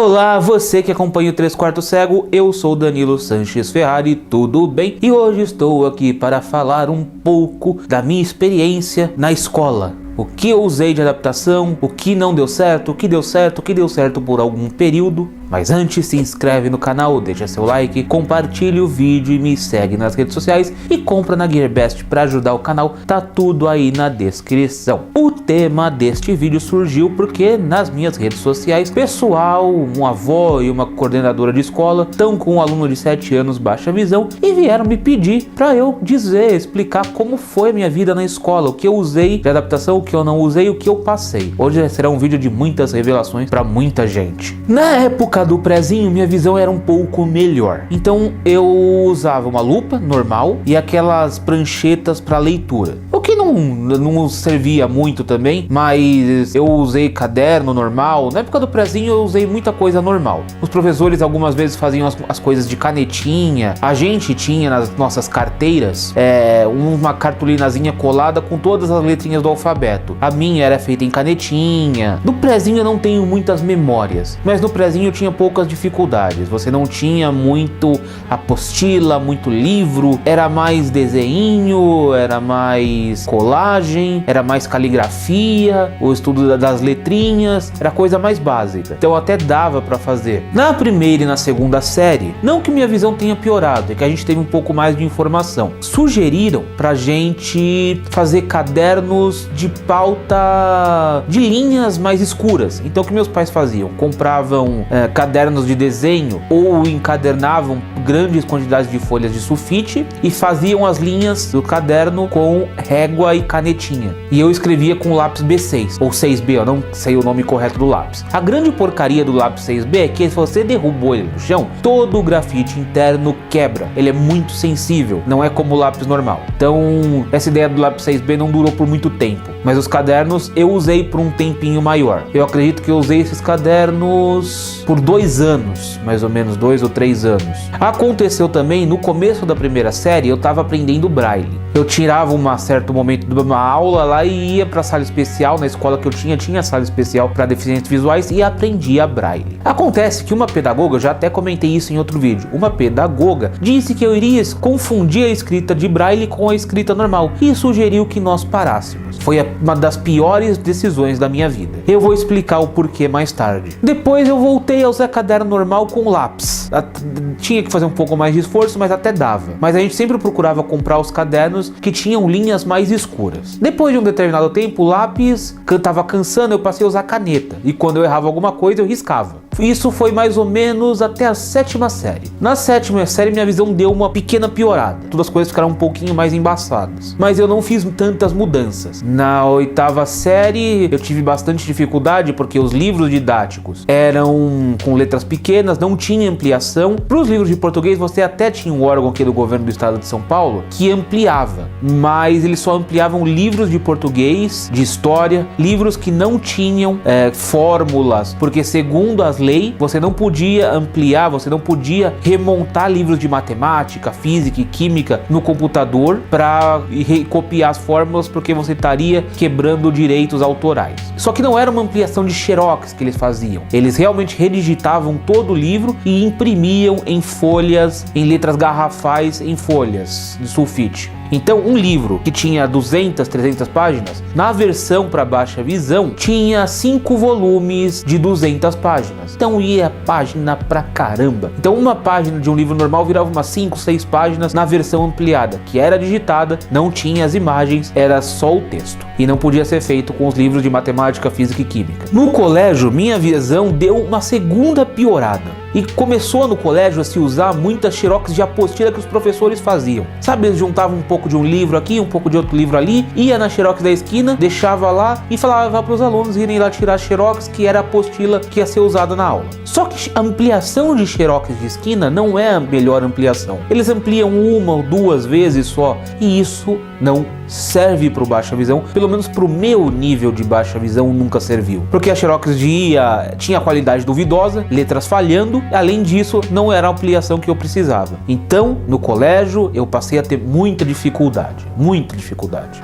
Olá, você que acompanha o 3/4 Cego, eu sou Danilo Sanches Ferrari, tudo bem? E hoje estou aqui para falar um pouco da minha experiência na escola. O que eu usei de adaptação, o que não deu certo, o que deu certo, o que deu certo por algum período. Mas antes, se inscreve no canal, deixa seu like, compartilha o vídeo e me segue nas redes sociais e compra na Gearbest para ajudar o canal, tá tudo aí na descrição. O tema deste vídeo surgiu porque nas minhas redes sociais, pessoal, uma avó e uma coordenadora de escola estão com um aluno de 7 anos baixa visão e vieram me pedir para eu explicar como foi a minha vida na escola, o que eu usei de adaptação, o que eu não usei, o que eu passei. Hoje será um vídeo de muitas revelações para muita gente. Na época do prezinho, minha visão era um pouco melhor. Então eu usava uma lupa normal e aquelas pranchetas para leitura. O que não servia muito também, mas eu usei caderno normal. Na época do prezinho eu usei muita coisa normal. Os professores algumas vezes faziam as coisas de canetinha. A gente tinha nas nossas carteiras uma cartolinazinha colada com todas as letrinhas do alfabeto. A minha era feita em canetinha. Do prezinho eu não tenho muitas memórias, mas no prezinho eu tinha poucas dificuldades. Você não tinha muito apostila, muito livro, era mais desenho, era mais colagem, era mais caligrafia, o estudo das letrinhas, era coisa mais básica. Então até dava para fazer. Na primeira e na segunda série, não que minha visão tenha piorado, é que a gente teve um pouco mais de informação. Sugeriram pra gente fazer cadernos de pauta de linhas mais escuras. Então o que meus pais faziam? Compravam cadernos de desenho ou encadernavam grandes quantidades de folhas de sulfite e faziam as linhas do caderno com régua e canetinha. E eu escrevia com lápis B6 ou 6B, eu não sei o nome correto do lápis. A grande porcaria do lápis 6B é que se você derrubou ele no chão, todo o grafite interno quebra. Ele é muito sensível, não é como o lápis normal. Então essa ideia do lápis 6B não durou por muito tempo. Mas os cadernos eu usei por um tempinho maior. Eu acredito que eu usei esses cadernos por 2 anos, mais ou menos 2 ou 3 anos. Aconteceu também, no começo da primeira série, eu estava aprendendo Braille. Eu tirava um certo momento de uma aula lá e ia para a sala especial. Na escola que eu tinha sala especial para deficientes visuais e aprendia Braille. Acontece que uma pedagoga, eu já até comentei isso em outro vídeo, uma pedagoga disse que eu iria confundir a escrita de Braille com a escrita normal e sugeriu que nós parássemos. Foi uma das piores decisões da minha vida. Eu vou explicar o porquê mais tarde. Depois eu voltei a usar caderno normal com lápis. Tinha que fazer um pouco mais de esforço, mas até dava. Mas a gente sempre procurava comprar os cadernos que tinham linhas mais escuras. Depois de um determinado tempo, o lápis estava cansando, eu passei a usar caneta. E quando eu errava alguma coisa, eu riscava. Isso foi mais ou menos até a 7ª série. Na 7ª série, minha visão deu uma pequena piorada. Todas as coisas ficaram um pouquinho mais embaçadas. Mas eu não fiz tantas mudanças. Na 8ª série, eu tive bastante dificuldade porque os livros didáticos eram com letras pequenas, não tinha ampliação. Para os livros de português, você até tinha um órgão aqui do governo do estado de São Paulo que ampliava. Mas eles só ampliavam livros de português, de história, livros que não tinham fórmulas, porque segundo as leis, você não podia ampliar, você não podia remontar livros de matemática, física e química no computador para copiar as fórmulas, porque você estaria quebrando direitos autorais. Só que não era uma ampliação de xerox que eles faziam. Eles realmente redigitavam todo o livro e imprimiam em folhas, em letras garrafais, em folhas de sulfite. Então um livro que tinha 200, 300 páginas, na versão para baixa visão, tinha 5 volumes de 200 páginas. Então ia página pra caramba. Então uma página de um livro normal virava umas 5, 6 páginas na versão ampliada, que era digitada, não tinha as imagens, era só o texto. E não podia ser feito com os livros de matemática, física e química. No colégio, minha visão deu uma segunda piorada. E começou no colégio a se usar muitas xerox de apostila que os professores faziam. Sabe, eles juntavam um pouco de um livro aqui, um pouco de outro livro ali, ia na xerox da esquina, deixava lá e falava para os alunos irem lá tirar a xerox, que era a apostila que ia ser usada na aula. Só que a ampliação de xerox de esquina não é a melhor ampliação. Eles ampliam 1 ou 2 vezes só e isso não serve para o baixa visão, pelo menos para o meu nível de baixa visão nunca serviu. Porque a Xerox tinha qualidade duvidosa, letras falhando, além disso não era a ampliação que eu precisava. Então, no colégio, eu passei a ter muita dificuldade,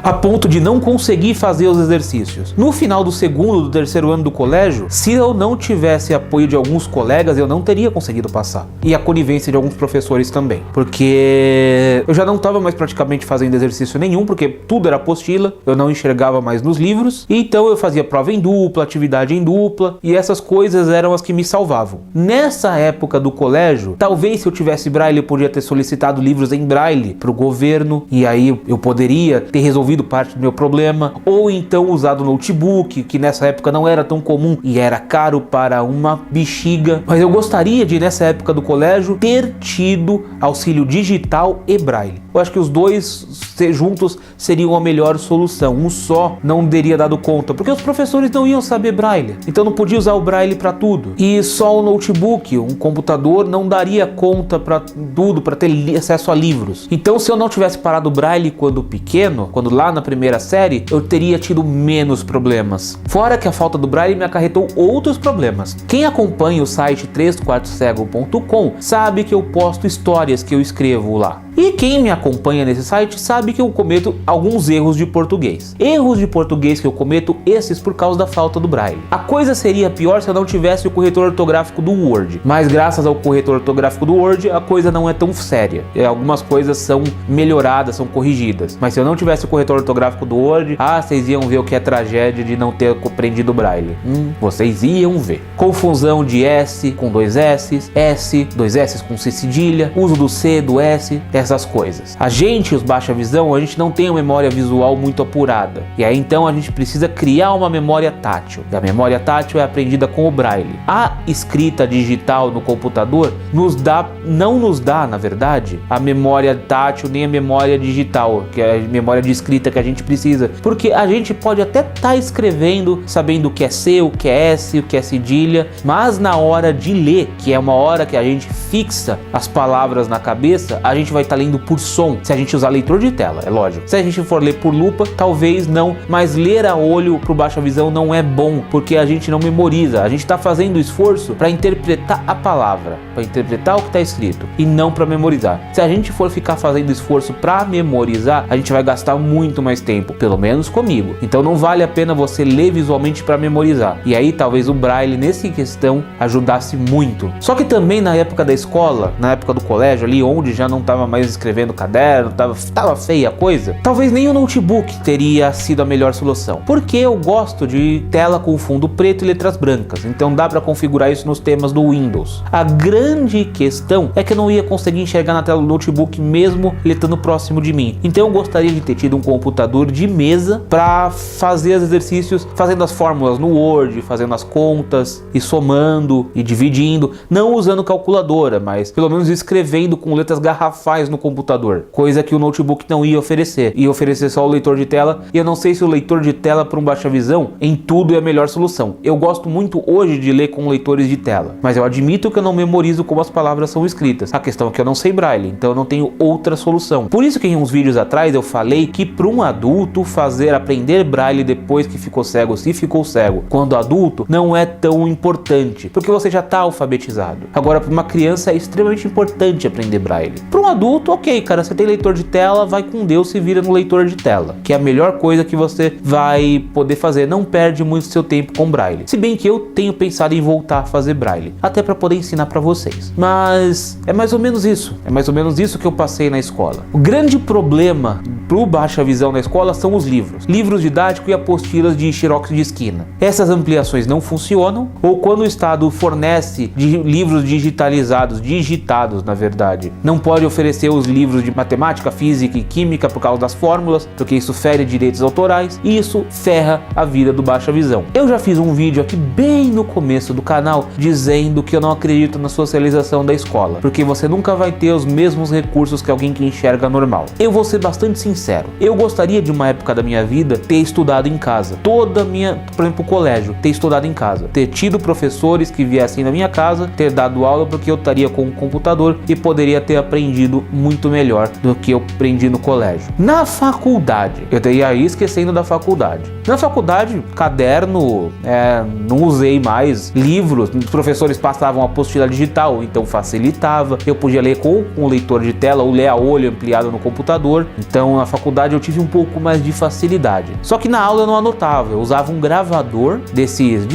a ponto de não conseguir fazer os exercícios. No final do segundo, do terceiro ano do colégio, se eu não tivesse apoio de alguns colegas, eu não teria conseguido passar. E a conivência de alguns professores também, porque eu já não estava mais praticamente fazendo exercício nenhum, porque tudo era apostila, eu não enxergava mais nos livros, e então eu fazia prova em dupla, atividade em dupla, e essas coisas eram as que me salvavam. Nessa época do colégio, talvez se eu tivesse braille, eu podia ter solicitado livros em braille para o governo, e aí eu poderia ter resolvido parte do meu problema, ou então usado notebook, que nessa época não era tão comum e era caro para uma bexiga. Mas eu gostaria de, nessa época do colégio, ter tido auxílio digital e braille. Eu acho que os dois juntos seriam a melhor solução. Um só não teria dado conta, porque os professores não iam saber braille, então não podia usar o braille para tudo. E só o notebook, um computador, não daria conta para tudo, para ter acesso a livros. Então, se eu não tivesse parado o braille quando pequeno, quando lá na primeira série, eu teria tido menos problemas. Fora que a falta do braille me acarretou outros problemas. Quem acompanha o site 3quartocego.com sabe que eu posto histórias que eu escrevo lá. E quem me acompanha nesse site sabe que eu cometo alguns erros de português. Erros de português que eu cometo, esses por causa da falta do braille. A coisa seria pior se eu não tivesse o corretor ortográfico do Word. Mas graças ao corretor ortográfico do Word, a coisa não é tão séria. Algumas coisas são melhoradas, são corrigidas. Mas se eu não tivesse o corretor ortográfico do Word, vocês iam ver o que é tragédia de não ter compreendido o braille. Vocês iam ver. Confusão de S com dois S, dois S com C cedilha, uso do C, do S, essas coisas. A gente, os baixa visão, a gente não tem uma memória visual muito apurada. E aí então a gente precisa criar uma memória tátil. E a memória tátil é aprendida com o braille. A escrita digital no computador não nos dá, na verdade, a memória tátil nem a memória digital, que é a memória de escrita que a gente precisa. Porque a gente pode até estar escrevendo, sabendo o que é C, o que é S, o que é cedilha, mas na hora de ler, que é uma hora que a gente fixa as palavras na cabeça, a gente vai estar lendo por som, se a gente usar leitor de tela, é lógico. Se a gente for ler por lupa, talvez não, mas ler a olho pro baixa visão não é bom, porque a gente não memoriza, a gente está fazendo esforço para interpretar a palavra, para interpretar o que está escrito, e não para memorizar. Se a gente for ficar fazendo esforço para memorizar, a gente vai gastar muito mais tempo, pelo menos comigo. Então não vale a pena você ler visualmente para memorizar. E aí talvez o braille nessa questão ajudasse muito. Só que também na época da escola, na época do colégio ali, onde já não estava mais escrevendo caderno, tava feia a coisa, talvez nem o notebook teria sido a melhor solução, porque eu gosto de tela com fundo preto e letras brancas, então dá para configurar isso nos temas do Windows. A grande questão é que eu não ia conseguir enxergar na tela do notebook mesmo ele estando próximo de mim, então eu gostaria de ter tido um computador de mesa para fazer os exercícios, fazendo as fórmulas no Word, fazendo as contas e somando e dividindo, não usando calculadora, mas pelo menos escrevendo com letras garrafais no computador, coisa que o notebook não ia oferecer só o leitor de tela, e eu não sei se o leitor de tela para um baixa visão em tudo é a melhor solução. Eu gosto muito hoje de ler com leitores de tela, mas eu admito que eu não memorizo como as palavras são escritas. A questão é que eu não sei braille, então eu não tenho outra solução. Por isso que em uns vídeos atrás eu falei que para um adulto aprender braille depois que ficou cego, se ficou cego quando adulto, não é tão importante, porque você já está alfabetizado. Agora, para uma criança é extremamente importante aprender braille. Para um adulto, ok, cara, você tem leitor de tela, vai com Deus, se vira no leitor de tela, que é a melhor coisa que você vai poder fazer, não perde muito seu tempo com braille. Se bem que eu tenho pensado em voltar a fazer braille, até para poder ensinar para vocês. Mas é mais ou menos isso que eu passei na escola. O grande problema pro baixa visão na escola são os livros didáticos e apostilas de xerox de esquina. Essas ampliações não funcionam, ou quando o Estado fornece livros digitados na verdade, não pode oferecer os livros de matemática, física e química por causa das fórmulas, porque isso fere direitos autorais e isso ferra a vida do baixa visão. Eu já fiz um vídeo aqui bem no começo do canal dizendo que eu não acredito na socialização da escola, porque você nunca vai ter os mesmos recursos que alguém que enxerga normal. Eu vou ser bastante sincero, eu gostaria de uma época da minha vida ter estudado em casa, por exemplo, colégio, ter estudado em casa, ter tido professores que viessem na minha casa, ter dado aula, porque eu estaria com um computador e poderia ter aprendido muito melhor do que eu aprendi no colégio. Na faculdade, eu ia aí esquecendo da faculdade. Na faculdade, caderno, não usei mais. Livros, os professores passavam apostila digital, então facilitava. Eu podia ler com um leitor de tela ou ler a olho ampliado no computador. Então na faculdade eu tive um pouco mais de facilidade. Só que na aula eu não anotava, eu usava um gravador de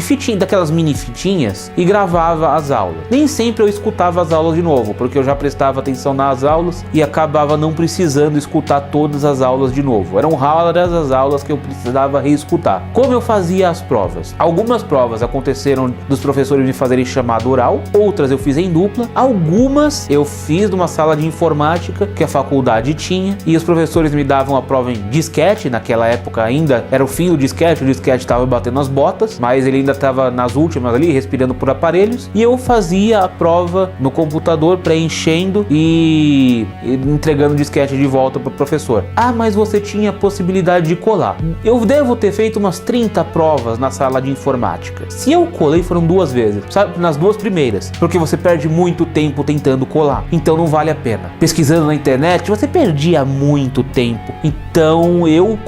fitinha, daquelas mini fitinhas, e gravava as aulas. Nem sempre eu escutava as aulas de novo, porque eu já prestava atenção nas aulas e acabava não precisando escutar todas as aulas de novo. Eram raras as aulas que eu precisava reescutar. Como eu fazia as provas? Algumas provas aconteceram dos professores me fazerem chamada oral, outras eu fiz em dupla, algumas eu fiz numa sala de informática que a faculdade tinha, e os professores me davam a prova em disquete. Naquela época ainda era o fim do disquete, o disquete estava batendo as botas, mas ele ainda estava nas últimas ali, respirando por aparelhos, e eu fazia a prova no computador, preenchendo e entregando o disquete de volta para o professor. Ah, mas você tinha a possibilidade de colar. Eu devo ter feito umas 30 provas na sala de informática. Se eu colei, foram 2 vezes, sabe? Nas 2 primeiras, porque você perde muito tempo tentando colar, então não vale a pena. Pesquisando na internet, você perdia muito tempo, então eu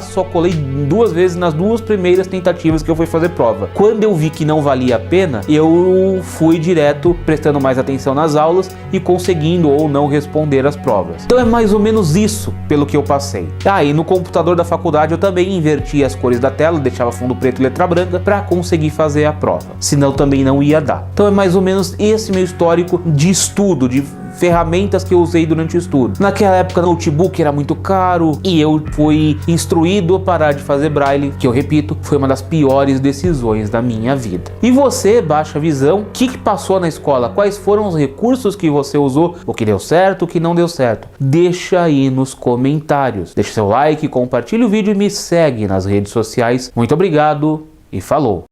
só colei 2 vezes nas 2 primeiras tentativas que eu fui fazer prova. Quando eu vi que não valia a pena, eu fui direto prestando mais atenção nas aulas e conseguindo ou não responder as provas. Então é mais ou menos isso pelo que eu passei. E no computador da faculdade eu também invertia as cores da tela, deixava fundo preto e letra branca para conseguir fazer a prova, senão também não ia dar. Então é mais ou menos esse meu histórico de estudo, de ferramentas que eu usei durante o estudo. Naquela época, notebook era muito caro e eu fui instruído a parar de fazer braille, que eu repito, foi uma das piores decisões da minha vida. E você, Baixa Visão, o que passou na escola? Quais foram os recursos que você usou? O que deu certo, o que não deu certo? Deixa aí nos comentários. Deixa seu like, compartilha o vídeo e me segue nas redes sociais. Muito obrigado e falou!